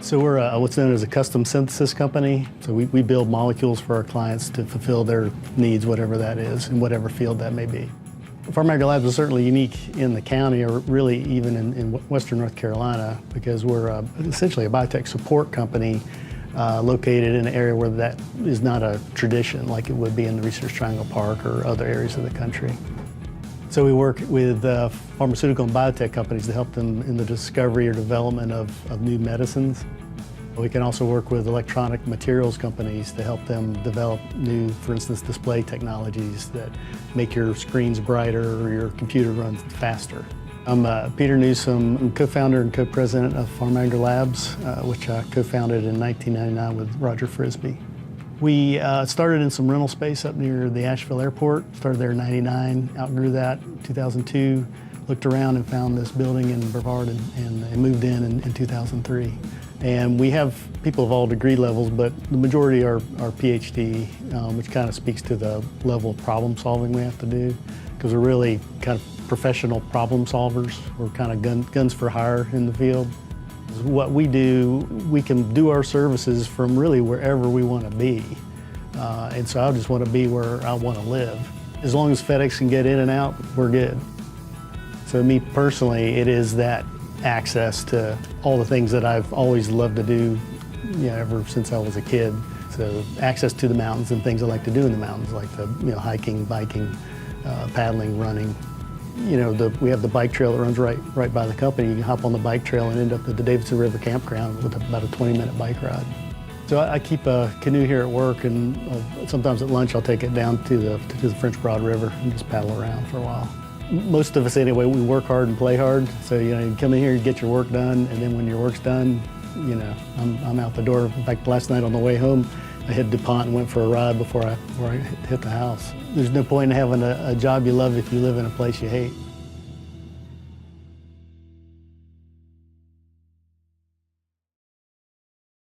So we're what's known as a custom synthesis company. So we build molecules for our clients to fulfill their needs, whatever that is, in whatever field that may be. PharmAgra Labs is certainly unique in the county, or really even in Western North Carolina, because we're essentially a biotech support company located in an area where that is not a tradition like it would be in the Research Triangle Park or other areas of the country. So we work with pharmaceutical and biotech companies to help them in the discovery or development of new medicines. We can also work with electronic materials companies to help them develop new, for instance, display technologies that make your screens brighter or your computer runs faster. I'm Peter Newsome. I'm co-founder and co-president of PharmAgra Labs, which I co-founded in 1999 with Roger Frisbee. We started in some rental space up near the Asheville airport. Started there in '99, outgrew that in 2002, looked around and found this building in Brevard and moved in 2003. And we have people of all degree levels, but the majority are PhD, which kind of speaks to the level of problem solving we have to do, because we're really kind of professional problem solvers. We're kind of guns for hire in the field. What we do, we can do our services from really wherever we want to be. And so I just want to be where I want to live. As long as FedEx can get in and out, we're good. So me personally, it is that access to all the things that I've always loved to do, ever since I was a kid. So access to the mountains and things I like to do in the mountains, like hiking, biking, paddling, running. We have the bike trail that runs right by the company. You can hop on the bike trail and end up at the Davidson River Campground with about a 20-minute bike ride. So I keep a canoe here at work, and sometimes at lunch I'll take it down to the French Broad River and just paddle around for a while. Most of us anyway, we work hard and play hard. So you come in here, you get your work done, and then when your work's done, I'm out the door. In fact, last night on the way home, I hit DuPont and went for a ride before I hit the house. There's no point in having a job you love if you live in a place you hate.